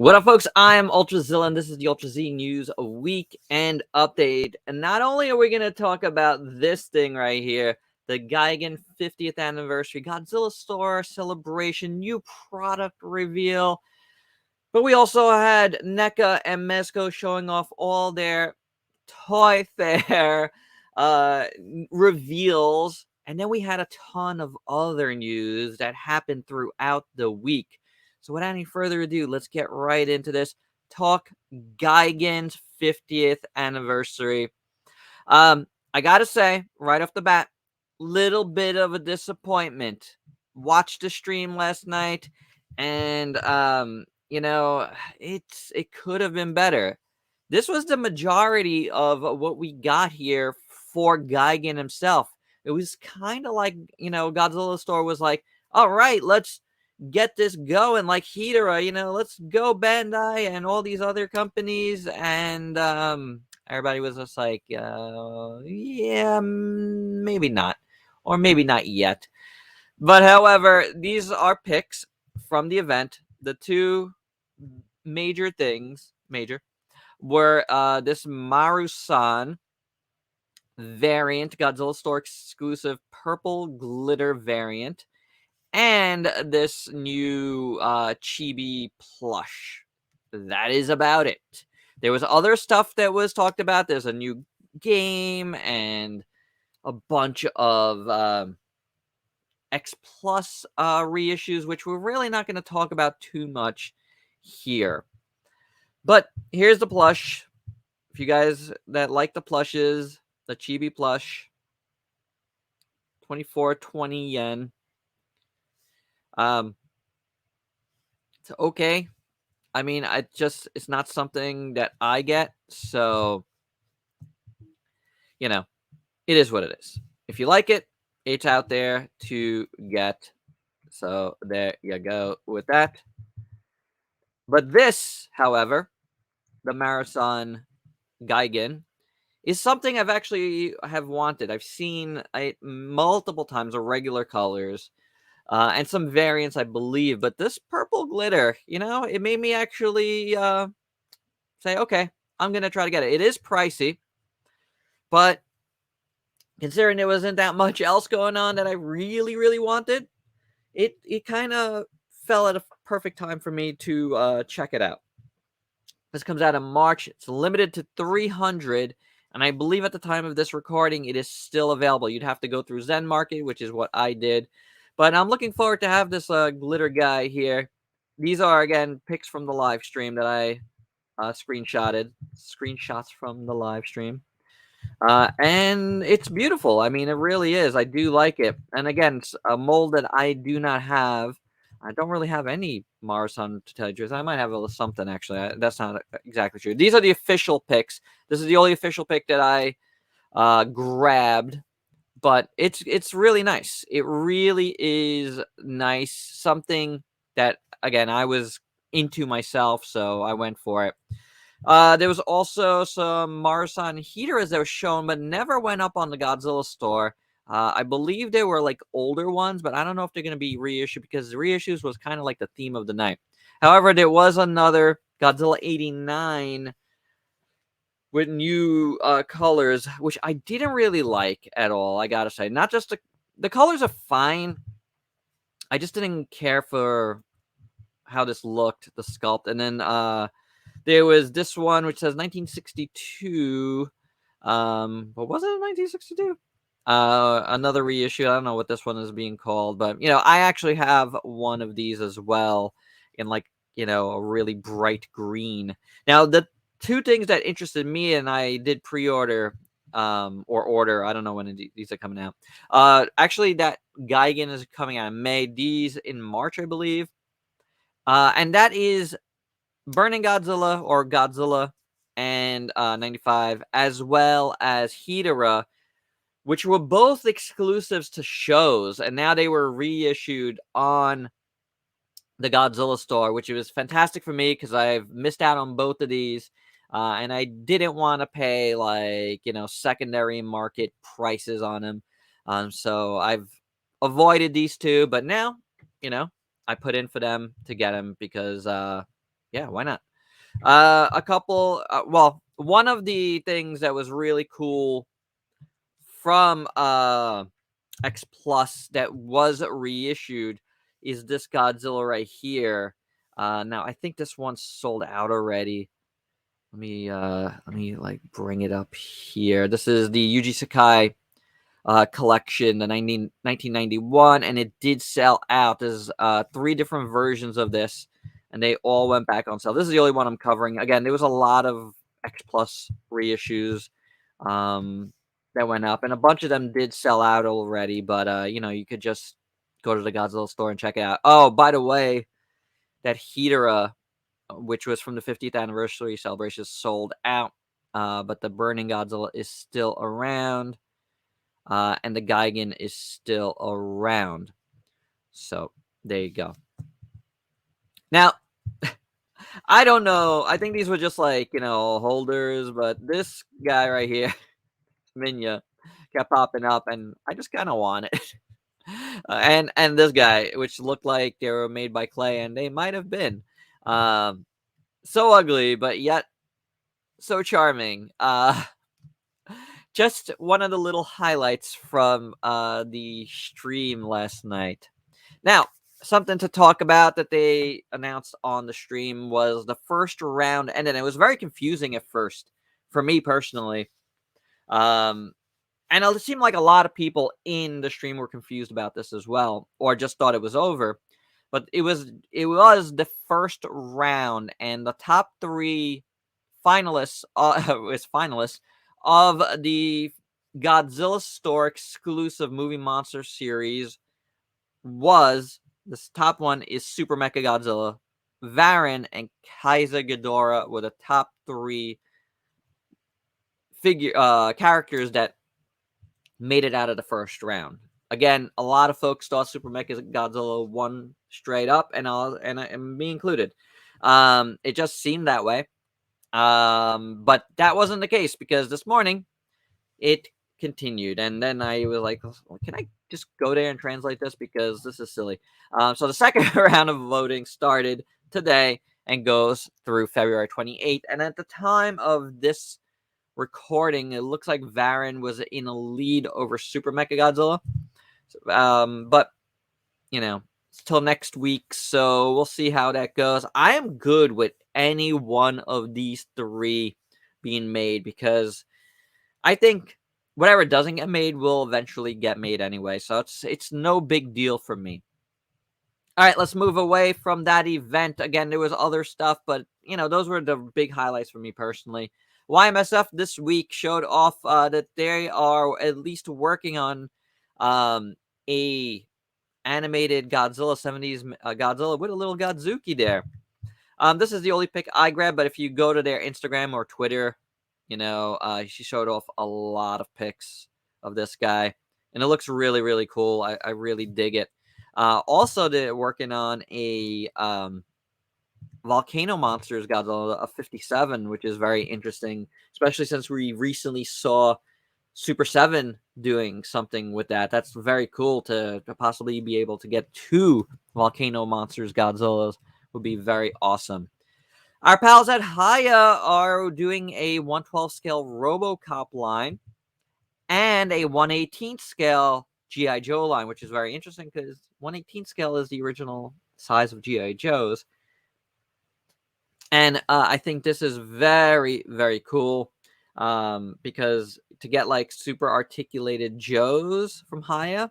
What up, folks? I am Ultrazilla, and this is the Ultrazilla News Weekend Update. And not only are we going to talk about this thing right here, the Gigan 50th Anniversary Godzilla Store Celebration new product reveal, but we also had Neca and Mezco showing off all their Toy Fair reveals. And then we had a ton of other news that happened throughout the week. So without any further ado, let's get right into this. Talk Gigan's 50th anniversary. I gotta say, right off the bat, little bit of a disappointment. Watched the stream last night, and it could have been better. This was the majority of what we got here for Gigan himself. It was kind of like, Godzilla Store was like, all right, let's get this going like Hedorah, let's go Bandai and all these other companies. And everybody was just like, yeah, maybe not. Or maybe not yet. But however, these are picks from the event. The two major were this Maru-san variant, Godzilla Store exclusive purple glitter variant, and this new chibi plush. That is about it. There was other stuff that was talked about. There's a new game and a bunch of X Plus reissues, which we're really not going to talk about too much here. But here's the plush. If you guys that like the plushes, the chibi plush, 2420 yen. It's okay. I mean, it's not something that I get, so it is what it is. If you like it, it's out there to get. So there you go with that. But this, however, the Marathon Gigan, is something I've actually have wanted. I've seen it multiple times, of regular colors, and some variants, I believe. But this purple glitter, it made me actually say, okay, I'm going to try to get it. It is pricey, but considering there wasn't that much else going on that I really, really wanted, it kind of fell at a perfect time for me to check it out. This comes out in March. It's limited to 300, and I believe at the time of this recording, it is still available. You'd have to go through Zen Market, which is what I did. But I'm looking forward to have this glitter guy here. These are, again, pics from the live stream that I screenshots from the live stream. And it's beautiful. I mean, it really is. I do like it. And again, it's a mold that I do not have. I don't really have any Marathon, to tell you the truth. I might have a little something, actually. That's not exactly true. These are the official picks. This is the only official pick that I grabbed. But it's really nice. It really is nice. Something that, again, I was into myself, so I went for it. There was also some Marathon Hedorahs that were shown, but never went up on the Godzilla store. I believe they were like older ones, but I don't know if they're going to be reissued, because the reissues was kind of like the theme of the night. However, there was another Godzilla 89 with new colors, which I didn't really like at all, I gotta say. Not just the colors are fine. I just didn't care for how this looked, the sculpt. And then there was this one which says 1962. But was it 1962? Another reissue. I don't know what this one is being called, but I actually have one of these as well in like, a really bright green. Now, the two things that interested me, and I did pre-order or order, I don't know when these are coming out. Actually, that Gigan is coming out in May. These in March, I believe. And that is Burning Godzilla, or Godzilla, and 95, as well as Hedorah, which were both exclusives to shows, and now they were reissued on the Godzilla store, which was fantastic for me because I've missed out on both of these, and I didn't want to pay like secondary market prices on them. So I've avoided these two, but now I put in for them to get them because Yeah, why not? A couple. Well, one of the things that was really cool from X Plus that was reissued is this Godzilla right here. Now I think this one's sold out already. Let me like bring it up here. This is the Yuji Sakai collection, the 1991, and it did sell out. There's 3 different versions of this, and they all went back on sale. This is the only one I'm covering. Again, there was a lot of X Plus reissues that went up, and a bunch of them did sell out already. But you could just go to the Godzilla store and check it out. Oh, by the way, that Hedorah, which was from the 50th anniversary celebration, sold out. But the Burning Godzilla is still around. And the Gigan is still around. So there you go. Now, I don't know. I think these were just like, holders, but this guy right here, Minya, kept popping up, and I just kind of want it. And this guy, which looked like they were made by clay, and they might have been. So ugly, but yet so charming. Just one of the little highlights from the stream last night. Now, something to talk about that they announced on the stream was the first round ended. It was very confusing at first for me personally. And it seemed like a lot of people in the stream were confused about this as well, or just thought it was over. But it was the first round, and the top 3 finalists was finalists of the Godzilla Store exclusive movie monster series was this top one is Super Mecha Godzilla, Varan, and Kaiser Ghidorah were the top 3 characters that made it out of the first round. Again, a lot of folks thought Super Mecha Godzilla won straight up, and me included. It just seemed that way. But that wasn't the case because this morning it continued, and then I was like, well, can I just go there and translate this because this is silly. So the second round of voting started today and goes through February 28th, and at the time of this recording, it looks like Varan was in a lead over Super Mechagodzilla. But till next week, so we'll see how that goes. I am good with any one of these 3 being made because I think whatever doesn't get made will eventually get made anyway. So it's no big deal for me. All right, let's move away from that event. Again, there was other stuff, but those were the big highlights for me personally. YMSF this week showed off that they are at least working on a animated Godzilla 70s Godzilla with a little Godzuki there. This is the only pic I grabbed, but if you go to their Instagram or Twitter, she showed off a lot of pics of this guy, and it looks really, really cool. I really dig it. Also, they're working on a Volcano Monsters Godzilla, a 57, which is very interesting, especially since we recently saw Super 7 doing something with that. That's very cool to possibly be able to get 2 Volcano Monsters Godzillas would be very awesome. Our pals at Haya are doing a 1/12 scale RoboCop line and a 1/18 scale G.I. Joe line, which is very interesting because 1/18 scale is the original size of G.I. Joe's. And I think this is very, very cool because to get like super articulated Joes from Haya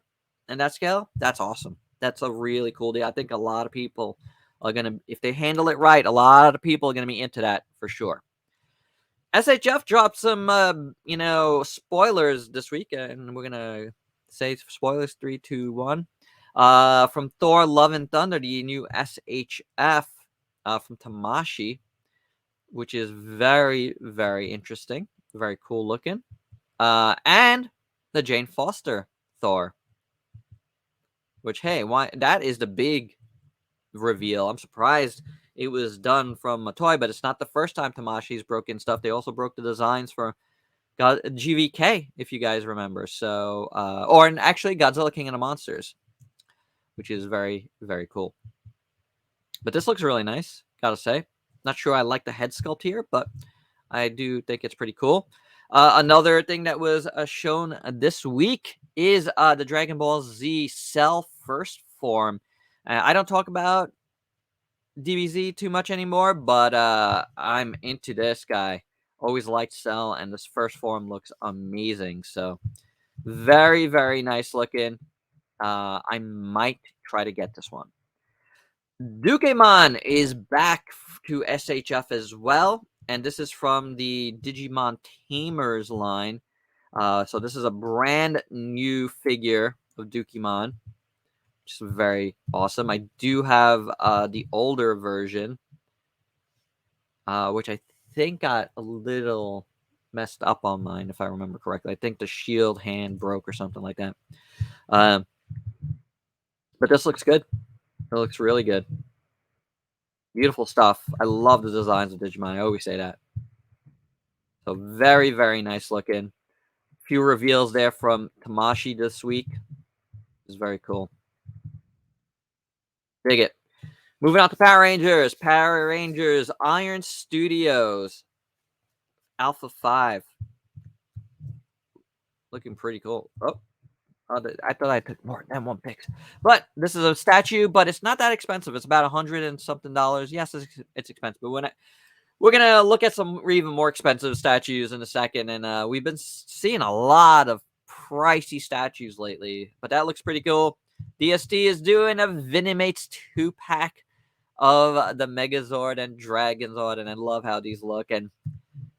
and that scale, that's awesome. That's a really cool deal. I think a lot of people are going to, if they handle it right, a lot of people are going to be into that for sure. SHF dropped some, spoilers this week, and we're going to say spoilers 3, 2, 1. From Thor Love and Thunder, the new SHF from Tamashii, which is very, very interesting, very cool looking. And the Jane Foster Thor, which, hey, why that is the big reveal. I'm surprised it was done from a toy, but it's not the first time Tamashii's broken stuff. They also broke the designs for GVK, if you guys remember. So, actually Godzilla King of the Monsters, which is very, very cool. But this looks really nice, gotta say. Not sure I like the head sculpt here, but I do think it's pretty cool. Another thing that was shown this week is the Dragon Ball Z Cell First Form. I don't talk about DBZ too much anymore, but I'm into this guy. Always liked Cell, and this first form looks amazing. So very, very nice looking. I might try to get this one. Dukemon is back to SHF as well, and this is from the Digimon Tamers line. So this is a brand new figure of Dukemon, which is very awesome. I do have the older version, which I think got a little messed up on mine, if I remember correctly. I think the shield hand broke or something like that. But this looks good. It looks really good. Beautiful stuff. I love the designs of Digimon. I always say that. So very, very nice looking. Few reveals there from Tamashii this week. It's very cool. Dig it. Moving on to Power Rangers. Power Rangers Iron Studios Alpha 5. Looking pretty cool. Oh, I thought I took more than one pick. But this is a statue, but it's not that expensive. It's about $100 and something. Yes, it's expensive. But we're going to look at some even more expensive statues in a second. And we've been seeing a lot of pricey statues lately. But that looks pretty cool. DST is doing a Venomates 2-pack of the Megazord and Dragonzord. And I love how these look. And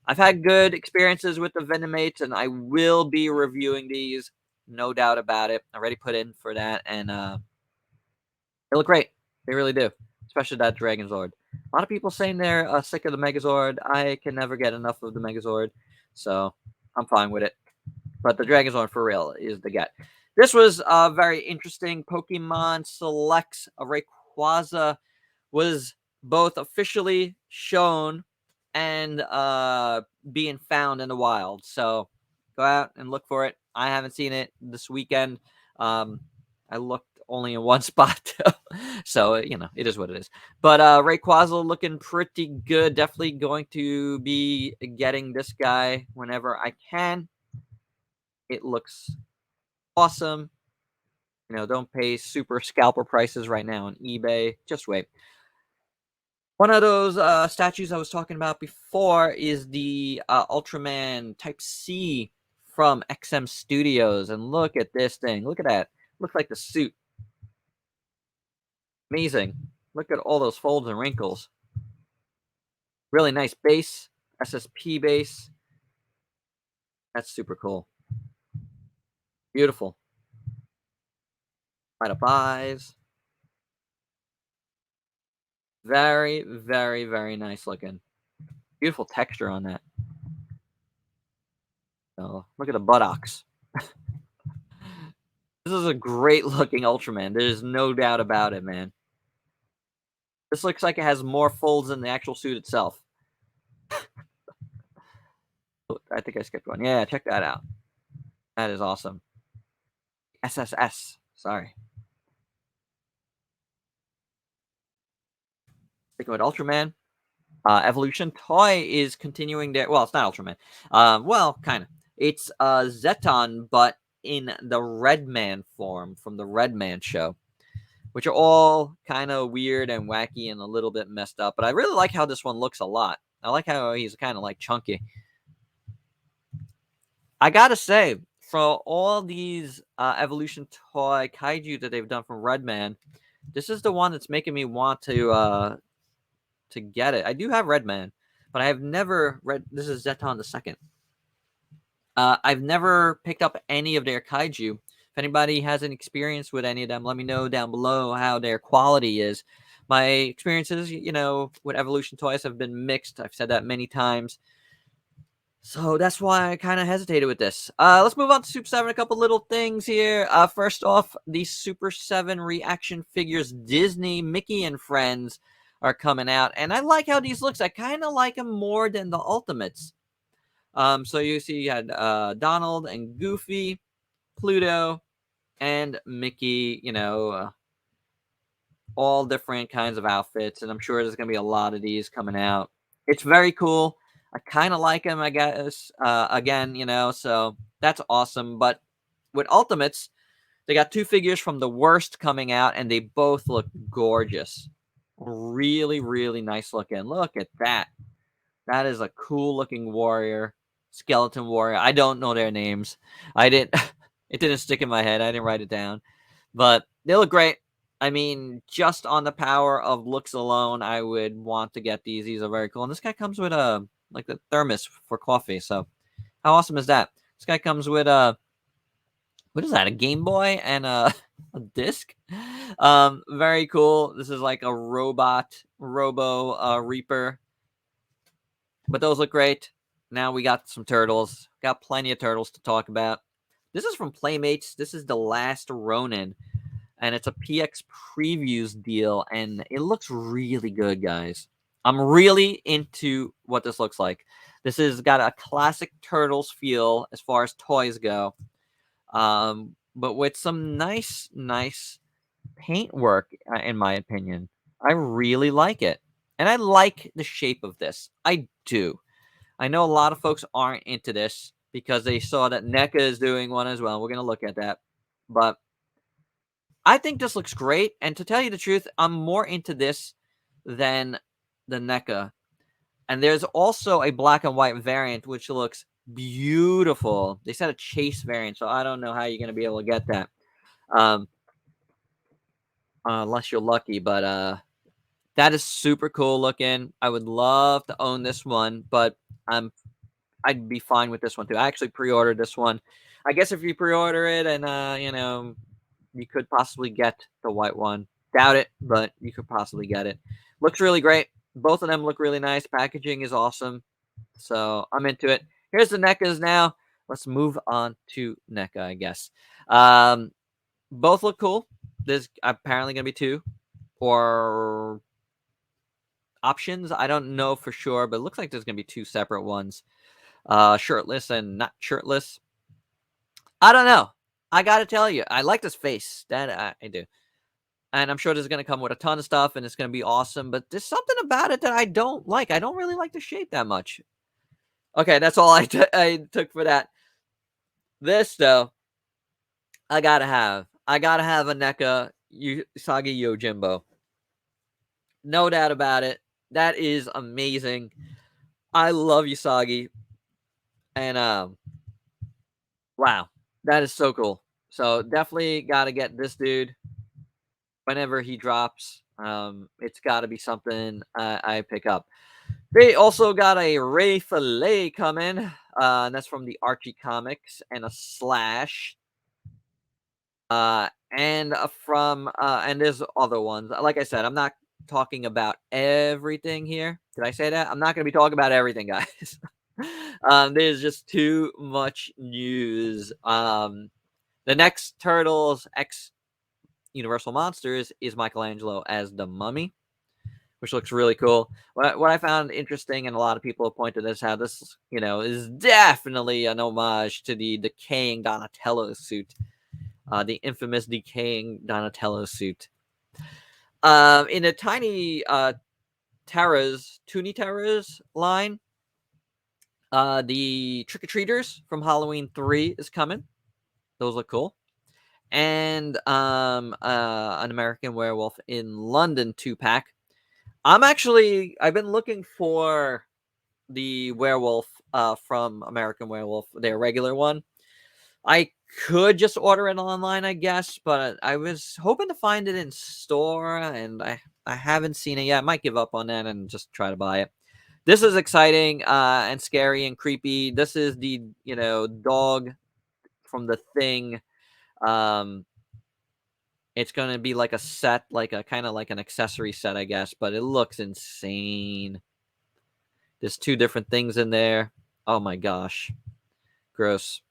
I've had good experiences with the Venomates. And I will be reviewing these. No doubt about it. I already put in for that. And they look great. They really do. Especially that Dragonzord. A lot of people saying they're sick of the Megazord. I can never get enough of the Megazord, so I'm fine with it. But the Dragonzord for real is the get. This was very interesting. Pokemon Selects Rayquaza was both officially shown and being found in the wild. So go out and look for it. I haven't seen it this weekend. I looked only in one spot, so it is what it is. But Rayquaza looking pretty good. Definitely going to be getting this guy whenever I can. It looks awesome. Don't pay super scalper prices right now on eBay. Just wait. One of those statues I was talking about before is the Ultraman Type C from XM Studios. And look at this thing. Look at that. Looks like the suit. Amazing. Look at all those folds and wrinkles. Really nice base. SSP base. That's super cool. Beautiful. Light up eyes. Very, very, very nice looking. Beautiful texture on that. So look at the buttocks. This is a great looking Ultraman. There's no doubt about it, man. This looks like it has more folds than the actual suit itself. I think I skipped one. Yeah, check that out. That is awesome. SSS. Sorry. Thinking about Ultraman. Evolution Toy is continuing their... Well, it's not Ultraman. Well, kind of. It's Zeton, but in the Redman form from the Redman show, which are all kind of weird and wacky and a little bit messed up. But I really like how this one looks a lot. I like how he's kind of like chunky. I gotta say, for all these Evolution Toy kaiju that they've done from Redman, this is the one that's making me want to get it. I do have Redman, but I have never read. This is Zeton the Second. I've never picked up any of their kaiju. If anybody has an experience with any of them, let me know down below how their quality is. My experiences, with Evolution Toys have been mixed. I've said that many times. So that's why I kind of hesitated with this. Let's move on to Super 7. A couple little things here. First off, the Super 7 reaction figures Disney, Mickey, and Friends are coming out. And I like how these looks. I kind of like them more than the Ultimates. So you see you had Donald and Goofy, Pluto, and Mickey, all different kinds of outfits, and I'm sure there's gonna be a lot of these coming out. It's very cool. I kind of like him, I guess. Again, so that's awesome. But with Ultimates, they got 2 figures from the worst coming out, and they both look gorgeous. Really, really nice looking. Look at that. That is a cool looking warrior, skeleton warrior. I don't know their names. I didn't. It didn't stick in my head. I didn't write it down, but they look great. I mean, just on the power of looks alone, I would want to get these. These are very cool. And this guy comes with a like the thermos for coffee. So how awesome is that? This guy comes with a what is that? A Game Boy and a disc. Very cool. This is like a robo Reaper. But those look great. Now we got some turtles. Got plenty of turtles to talk about. This is from Playmates. This is The Last Ronin. And it's a PX Previews deal. And it looks really good, guys. I'm really into what this looks like. This has got a classic Turtles feel as far as toys go. But with some nice paintwork, in my opinion. I really like it. And I like the shape of this. I do. I know a lot of folks aren't into this because they saw that NECA is doing one as well. We're going to look at that. But I think this looks great. And to tell you the truth, I'm more into this than the NECA. And there's also a black and white variant, which looks beautiful. They said a chase variant, so I don't know how you're going to be able to get that. Unless you're lucky, but that is super cool looking. I would love to own this one, but I'd be fine with this one too. I actually pre-ordered this one. I guess if you pre-order it and you could possibly get the white one. Doubt it, but you could possibly get it. Looks really great. Both of them look really nice. Packaging is awesome. So I'm into it. Here's the NECAs now. Let's move on to NECA, I guess. Both look cool. There's apparently going to be 2 or options. I don't know for sure, but it looks like there's going to be 2 separate ones. Shirtless and not shirtless. I don't know. I got to tell you, I like this face. That I do. And I'm sure this is going to come with a ton of stuff and it's going to be awesome, but there's something about it that I don't like. I don't really like the shape that much. Okay, that's all I took for that. This, though, I gotta have a NECA Usagi Yojimbo. No doubt about it. That is amazing. I love Usagi. And, wow. That is so cool. So, definitely gotta get this dude whenever he drops. It's gotta be something I pick up. They also got a Ray Fillet coming. And that's from the Archie Comics and a Slash. And and there's other ones. Like I said, I'm not talking about everything here. Did I say that? I'm not going to be talking about everything, guys. There's just too much news. The next Turtles X Universal Monsters is Michelangelo as the Mummy, which looks really cool. What I found interesting, and a lot of people have pointed this out, this is definitely an homage to the decaying Donatello suit. The infamous decaying Donatello suit. In a tiny Toonie Terras line, the Trick-or-Treaters from Halloween 3 is coming. Those look cool. And an American Werewolf in London 2-pack. I've been looking for the werewolf from American Werewolf, their regular one. I could just order it online, I guess, but I was hoping to find it in store, and I haven't seen it yet. I might give up on that and just try to buy it. This is exciting and scary and creepy. This is the dog from The Thing. It's gonna be like a set, like a kind of like an accessory set, I guess, but it looks insane. There's 2 different things in there. Oh my gosh, gross.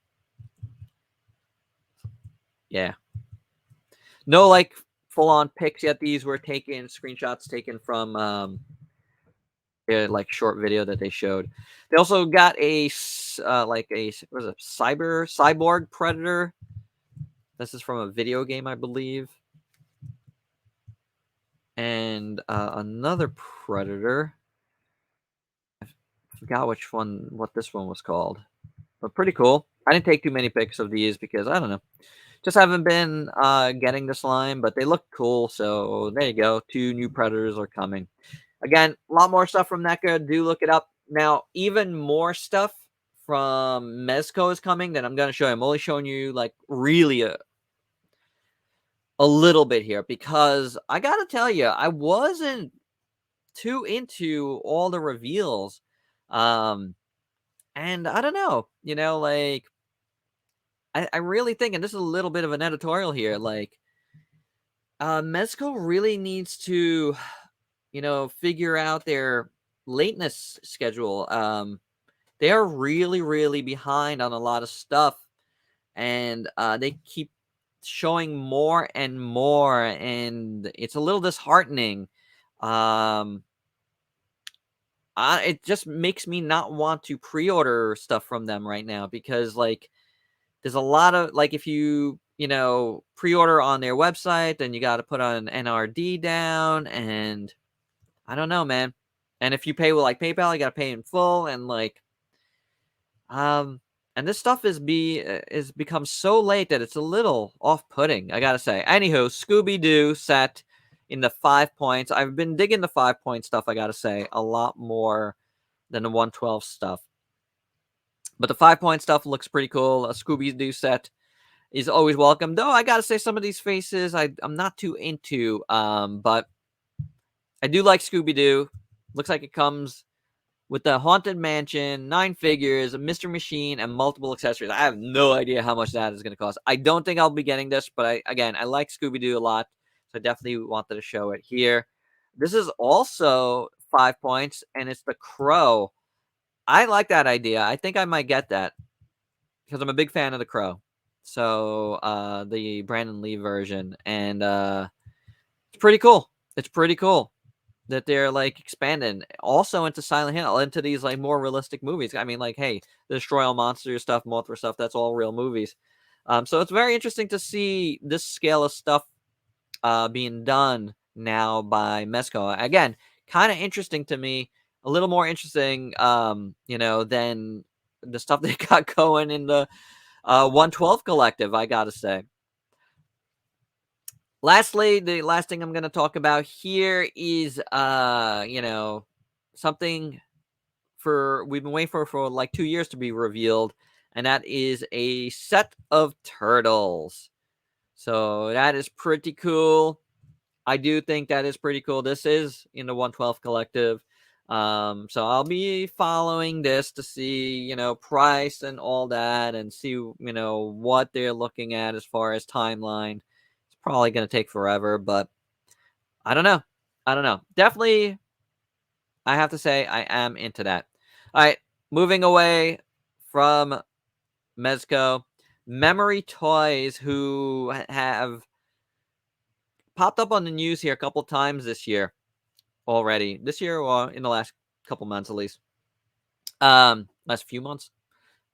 Yeah. No, like full-on pics yet. These were screenshots taken from like short video that they showed. They also got like a what is it, cyborg predator. This is from a video game, I believe. and another Predator. I forgot what this one was called, but pretty cool. I didn't take too many pics of these because I don't know, just haven't been getting the slime, but they look cool. So there you go. 2 new Predators are coming. Again, a lot more stuff from Neca. Do look it up. Now, even more stuff from Mezco is coming that I'm going to show you. I'm only showing you like really a little bit here because I got to tell you, I wasn't too into all the reveals. And I don't know, like I really think, and this is a little bit of an editorial here, like Mezco really needs to, figure out their lateness schedule. They are really, really behind on a lot of stuff, and they keep showing more and more, and it's a little disheartening. It just makes me not want to pre-order stuff from them right now because, like, there's a lot of, like, if you pre-order on their website, then you got to put on NRD down, and I don't know, man. And if you pay with like PayPal, you got to pay in full, and like, and this stuff is become so late that it's a little off-putting, I gotta say. Anywho, Scooby-Doo set in the 5 points. I've been digging the 5-point stuff, I gotta say, a lot more than the 112 stuff. But the 5-point stuff looks pretty cool. A Scooby-Doo set is always welcome. Though I gotta say, some of these faces I'm not too into. But I do like Scooby-Doo. Looks like it comes with the Haunted Mansion, 9 figures, a Mystery Machine, and multiple accessories. I have no idea how much that is going to cost. I don't think I'll be getting this, but I like Scooby-Doo a lot, so I definitely wanted to show it here. This is also 5 points, and it's the Crow. I like that idea. I think I might get that because I'm a big fan of the Crow. So the Brandon Lee version, and it's pretty cool. It's pretty cool that they're like expanding also into Silent Hill, into these like more realistic movies. I mean, like, hey, the Destroy All Monsters stuff, Mothra stuff, that's all real movies. So it's very interesting to see this scale of stuff being done now by Mezco. Again, kind of interesting to me, a little more interesting, than the stuff they got going in the 112 collective, I gotta say. Lastly, the last thing I'm going to talk about here is, something we've been waiting for like 2 years to be revealed, and that is a set of turtles. So that is pretty cool. I do think that is pretty cool. This is in the 112 collective. So I'll be following this to see, price and all that, and see, what they're looking at as far as timeline. Probably going to take forever, but I don't know. Definitely, I have to say I am into that. All right, moving away from Mezco, Memory Toys, who have popped up on the news here a couple times this year already. This year, or in the last couple months at least. Last few months.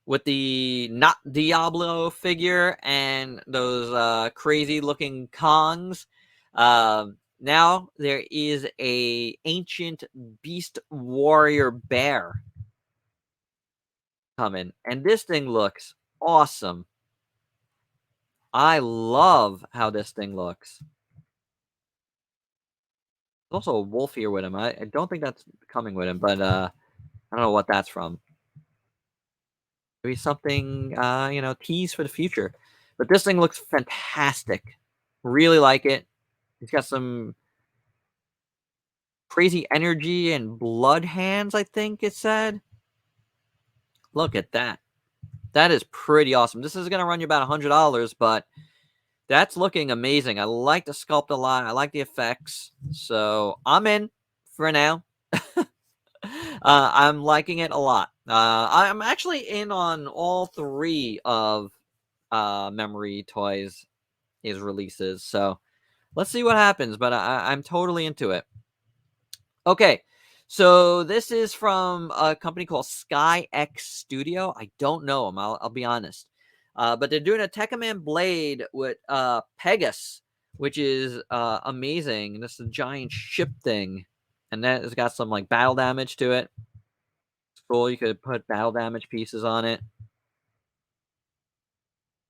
With the not Diablo figure and those crazy looking Kongs. Now there is a ancient beast warrior bear coming, and this thing looks awesome. I love how this thing looks. There's also a wolf here with him. I don't think that's coming with him, but I don't know what that's from. Maybe something, tease for the future. But this thing looks fantastic. Really like it. He's got some crazy energy and blood hands, I think it said. Look at that. That is pretty awesome. This is going to run you about $100, but that's looking amazing. I like the sculpt a lot. I like the effects. So I'm in for now. I'm liking it a lot. I'm actually in on all 3 of Memory Toys' releases. So let's see what happens, but I'm totally into it. Okay, so this is from a company called Sky X Studio. I don't know them, I'll be honest. But they're doing a Tekkaman Blade with Pegasus which is amazing. This is a giant ship thing, and that has got some like battle damage to it. It's cool. You could put battle damage pieces on it.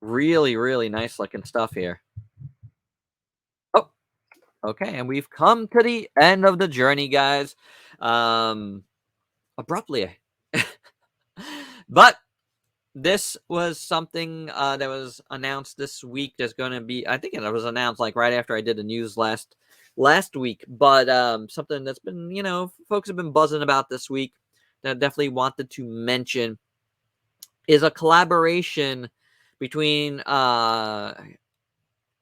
Really, really nice looking stuff here. Oh, okay, and we've come to the end of the journey, guys. Abruptly, but this was something that was announced this week. There's going to be, I think it was announced like right after I did the news last week, but something that's been, folks have been buzzing about this week that I definitely wanted to mention is a collaboration between on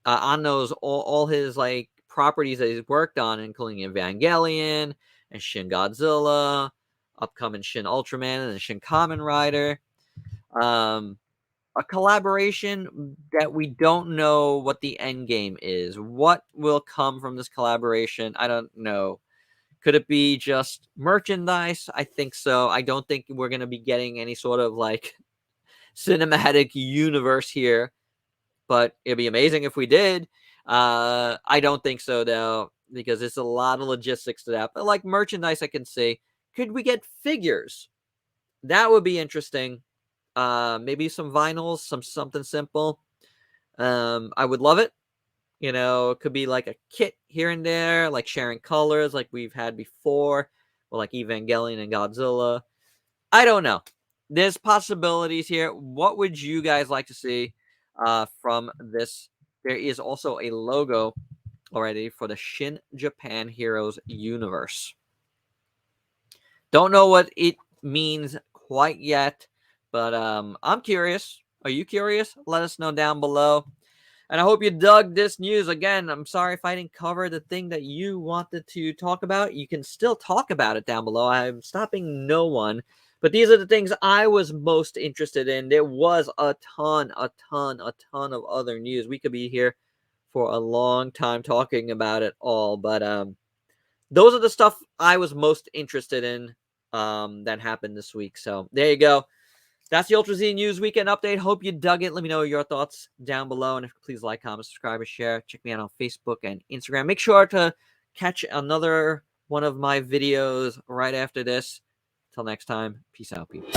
those all his like properties that he's worked on, including Evangelion and Shin Godzilla, upcoming Shin Ultraman and Shin Kamen Rider. A collaboration that we don't know what the end game is. What will come from this collaboration? I don't know. Could it be just merchandise? I think so. I don't think we're going to be getting any sort of like cinematic universe here, but it'd be amazing if we did. I don't think so though, because it's a lot of logistics to that. But like merchandise, I can see. Could we get figures? That would be interesting. Maybe some vinyls, something simple. I would love it. It could be like a kit here and there, like sharing colors like we've had before, or like Evangelion and Godzilla. I don't know. There's possibilities here. What would you guys like to see from this? There is also a logo already for the Shin Japan Heroes universe. Don't know what it means quite yet, but I'm curious. Are you curious? Let us know down below. And I hope you dug this news. Again, I'm sorry if I didn't cover the thing that you wanted to talk about. You can still talk about it down below. I'm stopping no one. But these are the things I was most interested in. There was a ton of other news. We could be here for a long time talking about it all. But those are the stuff I was most interested in that happened this week. So there you go. That's the Ultrazilla News Weekend Update. Hope you dug it. Let me know your thoughts down below. And please like, comment, subscribe, and share. Check me out on Facebook and Instagram. Make sure to catch another one of my videos right after this. Till next time, peace out, people.